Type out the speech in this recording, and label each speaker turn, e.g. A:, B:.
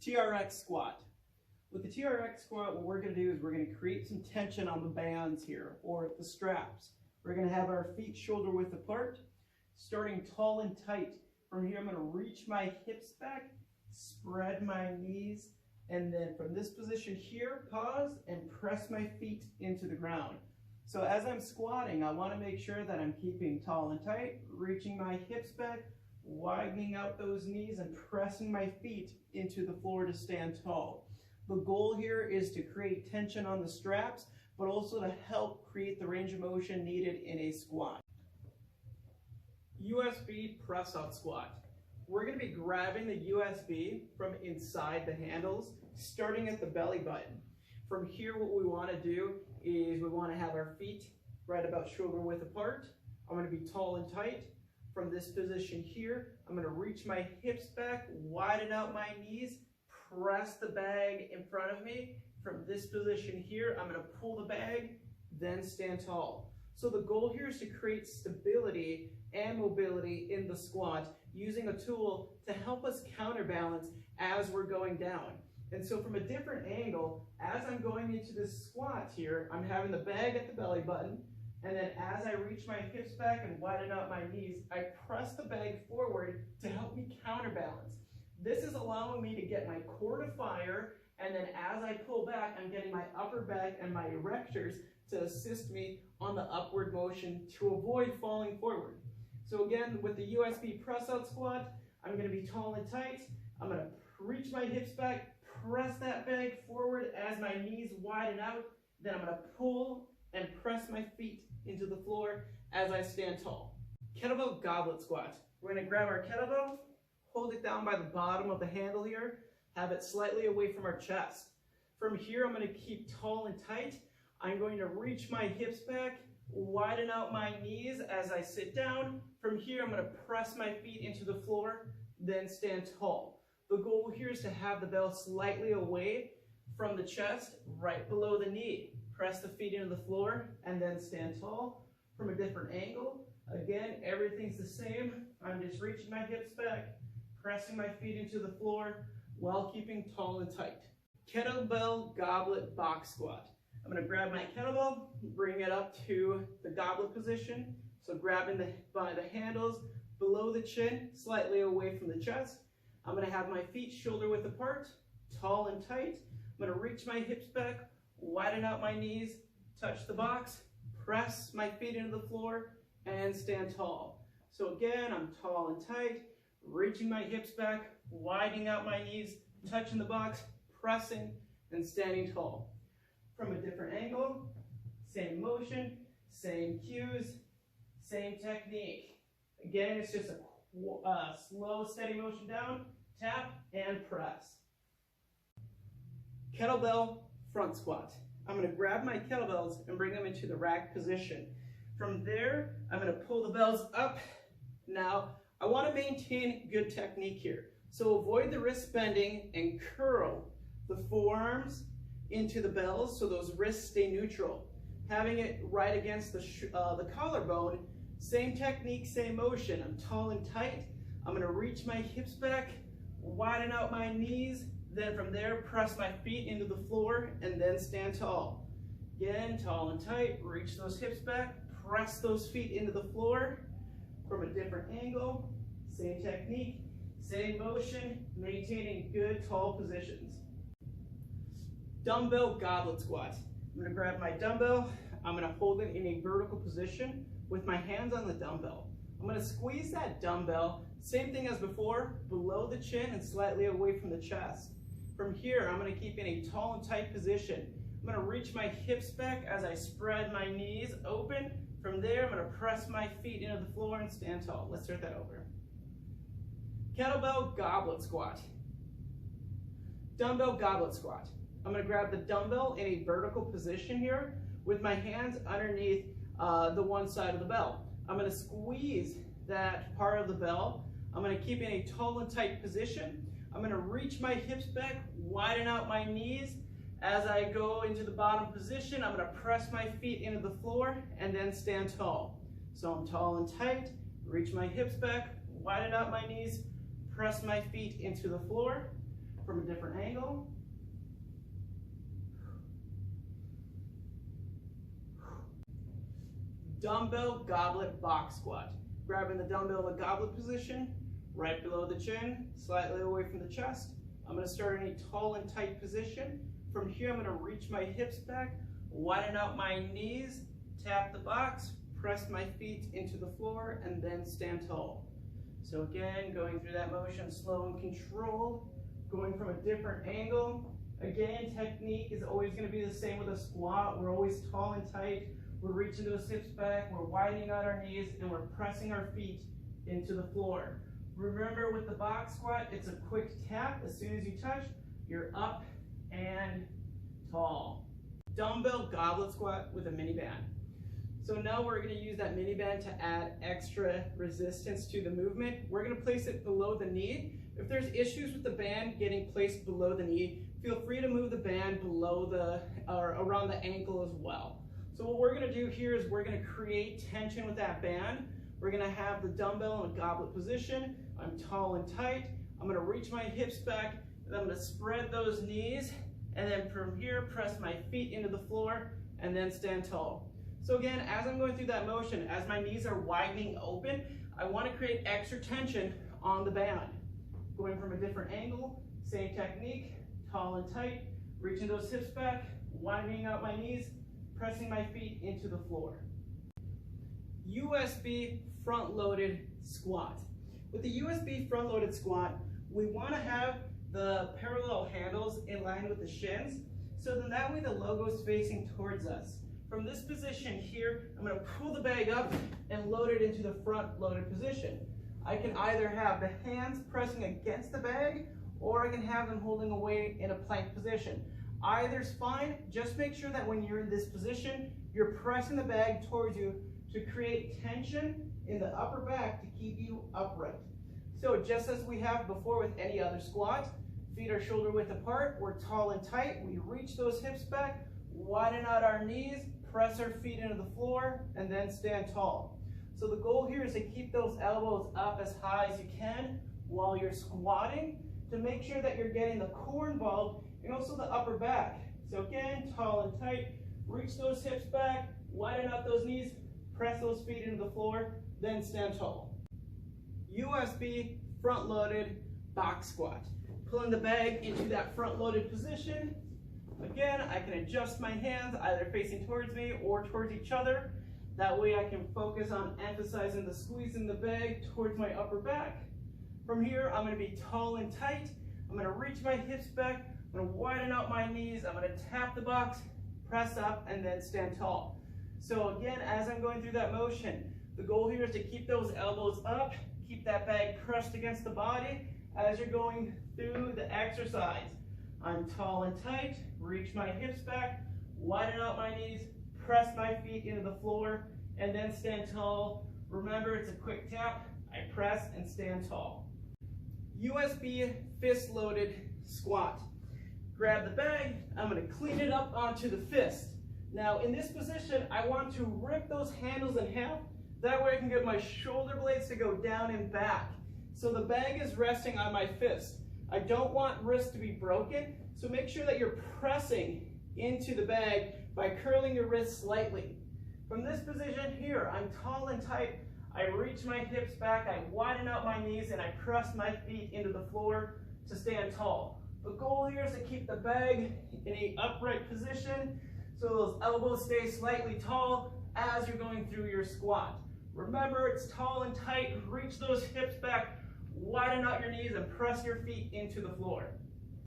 A: TRX Squat. With the TRX Squat, what we're going to do is we're going to create some tension on the bands here, or the straps. We're going to have our feet shoulder width apart, starting tall and tight. From here, I'm going to reach my hips back, spread my knees, and then from this position here, pause and press my feet into the ground. So as I'm squatting, I want to make sure that I'm keeping tall and tight, reaching my hips back, widening out those knees, and pressing my feet into the floor to stand tall. The goal here is to create tension on the straps, but also to help create the range of motion needed in a squat. USB press-out squat. We're going to be grabbing the USB from inside the handles, starting at the belly button. From here, what we want to do is we want to have our feet right about shoulder width apart. I'm going to be tall and tight. From this position here, I'm going to reach my hips back, widen out my knees, press the bag in front of me. From this position here, I'm going to pull the bag, then stand tall. So the goal here is to create stability and mobility in the squat using a tool to help us counterbalance as we're going down. And so from a different angle, as I'm going into this squat here, I'm having the bag at the belly button, and then as I reach my hips back and widen out my knees, I press the bag forward to help me counterbalance. This is allowing me to get my core to fire, and then as I pull back, I'm getting my upper back and my erectors to assist me on the upward motion to avoid falling forward. So again, with the USB press-out squat, I'm going to be tall and tight. I'm going to reach my hips back, press that bag forward as my knees widen out. Then I'm going to pull and press my feet into the floor as I stand tall. Kettlebell goblet squat. We're going to grab our kettlebell, hold it down by the bottom of the handle here, have it slightly away from our chest. From here, I'm going to keep tall and tight. I'm going to reach my hips back, widen out my knees as I sit down. From here, I'm going to press my feet into the floor, then stand tall. The goal here is to have the bell slightly away from the chest, right below the knee. Press the feet into the floor, and then stand tall from a different angle. Again, everything's the same. I'm just reaching my hips back, pressing my feet into the floor while keeping tall and tight. Kettlebell goblet box squat. I'm going to grab my kettlebell, bring it up to the goblet position. So grabbing by the handles below the chin, slightly away from the chest. I'm going to have my feet shoulder width apart, tall and tight. I'm going to reach my hips back, widen out my knees, touch the box, press my feet into the floor, and stand tall. So again, I'm tall and tight, reaching my hips back, widening out my knees, touching the box, pressing, and standing tall. From a different angle, same motion, same cues, same technique. Again, it's just a slow, steady motion down, tap, and press. Kettlebell front squat. I'm going to grab my kettlebells and bring them into the rack position. From there, I'm going to pull the bells up. Now, I want to maintain good technique here. So avoid the wrist bending and curl the forearms into the bells so those wrists stay neutral. Having it right against the collarbone, same technique, same motion. I'm tall and tight. I'm going to reach my hips back, widen out my knees, then from there press my feet into the floor and then stand tall. Again, tall and tight, reach those hips back, press those feet into the floor from a different angle, same technique, same motion, maintaining good tall positions. Dumbbell goblet squat. I'm going to grab my dumbbell, I'm going to hold it in a vertical position with my hands on the dumbbell. I'm going to squeeze that dumbbell, same thing as before, below the chin and slightly away from the chest. From here, I'm going to keep in a tall and tight position. I'm going to reach my hips back as I spread my knees open. From there, I'm going to press my feet into the floor and stand tall. Let's start that over. Kettlebell goblet squat. Dumbbell goblet squat. I'm going to grab the dumbbell in a vertical position here with my hands underneath the one side of the bell. I'm going to squeeze that part of the bell. I'm going to keep in a tall and tight position. I'm going to reach my hips back, widen out my knees. As I go into the bottom position, I'm going to press my feet into the floor and then stand tall. So I'm tall and tight, reach my hips back, widen out my knees, press my feet into the floor. from a different angle. Dumbbell goblet box squat. Grabbing the dumbbell in the goblet position, right below the chin, slightly away from the chest. I'm going to start in a tall and tight position. From here, I'm going to reach my hips back, widen out my knees, tap the box, press my feet into the floor, and then stand tall. So again, going through that motion, slow and controlled, going from a different angle. Again, technique is always going to be the same with a squat. We're always tall and tight. We're reaching those hips back, we're widening out our knees, and we're pressing our feet into the floor. Remember, with the box squat, it's a quick tap. As soon as you touch, you're up and tall. Dumbbell goblet squat with a mini band. So now we're going to use that mini band to add extra resistance to the movement. We're going to place it below the knee. If there's issues with the band getting placed below the knee, feel free to move the band below or around the ankle as well. So what we're going to do here is we're going to create tension with that band. We're going to have the dumbbell in a goblet position. I'm tall and tight. I'm going to reach my hips back, and I'm going to spread those knees, and then from here, press my feet into the floor, and then stand tall. So again, as I'm going through that motion, as my knees are widening open, I want to create extra tension on the band. Going from a different angle, same technique, tall and tight, reaching those hips back, widening out my knees, pressing my feet into the floor. USB front-loaded squat. With the USB front-loaded squat, we want to have the parallel handles in line with the shins, so then that way the logo is facing towards us. From this position here, I'm going to pull the bag up and load it into the front-loaded position. I can either have the hands pressing against the bag, or I can have them holding away in a plank position. Either's fine. Just make sure that when you're in this position, you're pressing the bag towards you to create tension in the upper back to keep you upright. So just as we have before with any other squat, feet are shoulder width apart, we're tall and tight, we reach those hips back, widen out our knees, press our feet into the floor, and then stand tall. So the goal here is to keep those elbows up as high as you can while you're squatting to make sure that you're getting the core involved and also the upper back. So again, tall and tight, reach those hips back, widen out those knees, press those feet into the floor, then stand tall. USB front-loaded box squat. Pulling the bag into that front-loaded position. Again, I can adjust my hands either facing towards me or towards each other. That way I can focus on emphasizing the squeeze in the bag towards my upper back. From here, I'm going to be tall and tight. I'm going to reach my hips back. I'm going to widen out my knees. I'm going to tap the box, press up, and then stand tall. So again, as I'm going through that motion, the goal here is to keep those elbows up, keep that bag pressed against the body as you're going through the exercise. I'm tall and tight, reach my hips back, widen out my knees, press my feet into the floor, and then stand tall. Remember, it's a quick tap. I press and stand tall. USB fist-loaded squat. Grab the bag, I'm going to clean it up onto the fist. Now in this position, I want to rip those handles in half. That way I can get my shoulder blades to go down and back. So the bag is resting on my fist. I don't want wrists to be broken, so make sure that you're pressing into the bag by curling your wrists slightly. From this position here, I'm tall and tight. I reach my hips back, I widen out my knees, and I press my feet into the floor to stand tall. The goal here is to keep the bag in an upright position so those elbows stay slightly tall as you're going through your squat. Remember, it's tall and tight. Reach those hips back, widen out your knees, and press your feet into the floor.